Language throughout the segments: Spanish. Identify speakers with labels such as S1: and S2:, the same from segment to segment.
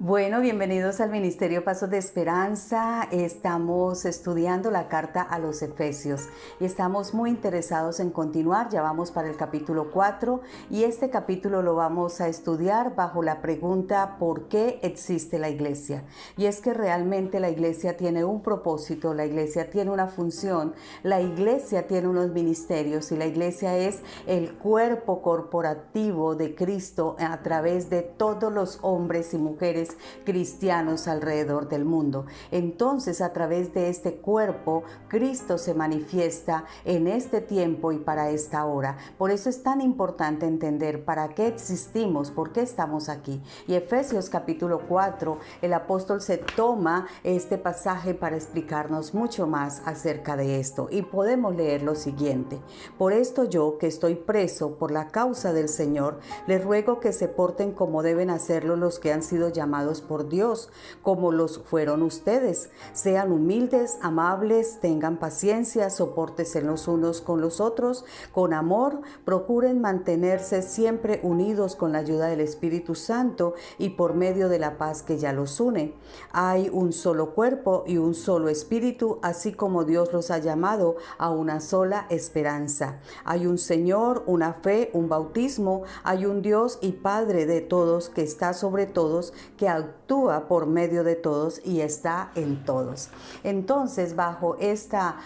S1: Bueno, bienvenidos al Ministerio Pasos de Esperanza. Estamos estudiando la carta a los Efesios y estamos muy interesados en continuar. Ya vamos para el capítulo 4 y este capítulo lo vamos a estudiar bajo la pregunta ¿por qué existe la iglesia? Y es que realmente la iglesia tiene un propósito, la iglesia tiene una función, la iglesia tiene unos ministerios y la iglesia es el cuerpo corporativo de Cristo a través de todos los hombres y mujeres cristianos alrededor del mundo. Entonces, a través de este cuerpo, Cristo se manifiesta en este tiempo y para esta hora. Por eso es tan importante entender para qué existimos, por qué estamos aquí. Y Efesios capítulo 4, el apóstol se toma este pasaje para explicarnos mucho más acerca de esto. Y podemos leer lo siguiente: por esto yo, que estoy preso por la causa del Señor, les ruego que se porten como deben hacerlo los que han sido llamados por Dios, como los fueron ustedes. Sean humildes, amables, tengan paciencia, sopórtense los unos con los otros, con amor, procuren mantenerse siempre unidos con la ayuda del Espíritu Santo y por medio de la paz que ya los une. Hay un solo cuerpo y un solo espíritu, así como Dios los ha llamado a una sola esperanza. Hay un Señor, una fe, un bautismo, hay un Dios y Padre de todos, que está sobre todos, que actúa por medio de todos y está en todos. Entonces, bajo esta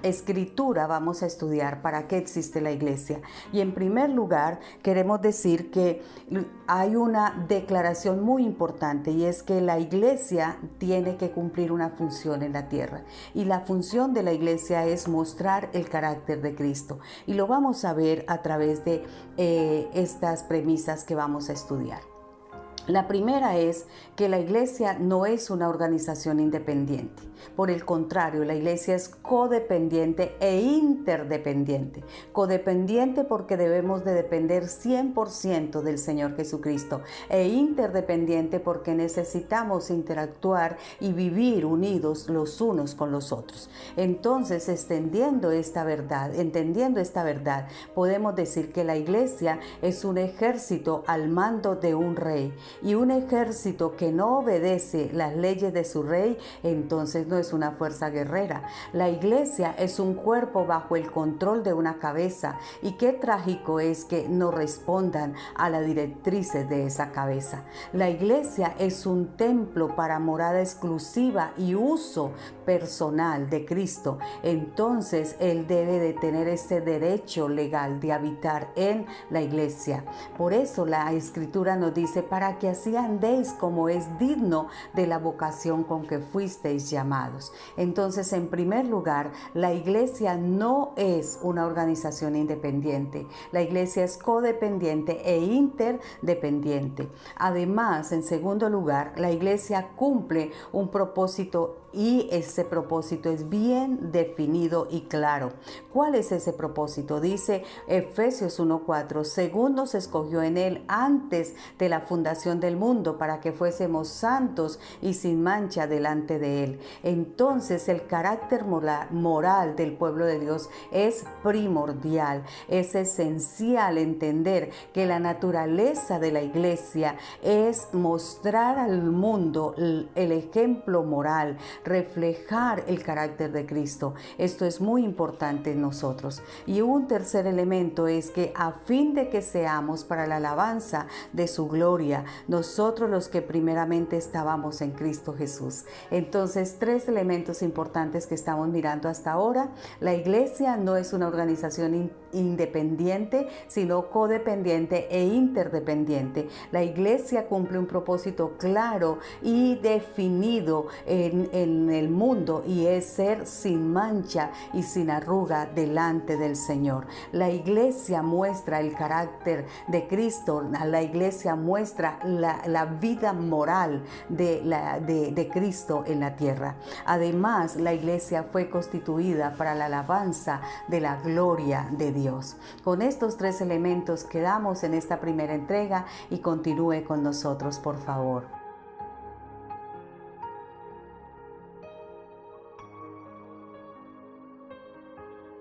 S1: escritura vamos a estudiar para qué existe la iglesia. Y en primer lugar, queremos decir que hay una declaración muy importante, y es que la iglesia tiene que cumplir una función en la tierra. Y la función de la iglesia es mostrar el carácter de Cristo. Y lo vamos a ver a través de estas premisas que vamos a estudiar. La primera es que la iglesia no es una organización independiente. Por el contrario, la iglesia es codependiente e interdependiente. Codependiente porque debemos de depender 100% del Señor Jesucristo, e interdependiente porque necesitamos interactuar y vivir unidos los unos con los otros. Entonces, entendiendo esta verdad, podemos decir que la iglesia es un ejército al mando de un rey. Y un ejército que no obedece las leyes de su rey, entonces no es una fuerza guerrera. La iglesia es un cuerpo bajo el control de una cabeza, y qué trágico es que no respondan a las directrices de esa cabeza. La iglesia es un templo para morada exclusiva y uso personal de Cristo. Entonces Él debe de tener ese derecho legal de habitar en la iglesia. Por eso la Escritura nos dice: para que así andéis como es digno de la vocación con que fuisteis llamados. Entonces, en primer lugar, la iglesia no es una organización independiente. La iglesia es codependiente e interdependiente. Además, en segundo lugar, la iglesia cumple un propósito, y ese propósito es bien definido y claro. ¿Cuál es ese propósito? Dice Efesios 1:4: según nos escogió en Él antes de la fundación del mundo, para que fuésemos santos y sin mancha delante de Él. Entonces, el carácter moral del pueblo de Dios es primordial. Es esencial entender que la naturaleza de la iglesia es mostrar al mundo el ejemplo moral, reflejar el carácter de Cristo. Esto es muy importante en nosotros. Y un tercer elemento es que a fin de que seamos para la alabanza de su gloria, nosotros los que primeramente estábamos en Cristo Jesús. Entonces, tres elementos importantes que estamos mirando hasta ahora. La iglesia no es una organización independiente, sino codependiente e interdependiente. La iglesia cumple un propósito claro y definido en el mundo, y es ser sin mancha y sin arruga delante del Señor. La iglesia muestra el carácter de Cristo. La iglesia muestra la vida moral de Cristo en la tierra. Además, la iglesia fue constituida para la alabanza de la gloria de Dios. Con estos tres elementos quedamos en esta primera entrega, y continúe con nosotros, por favor.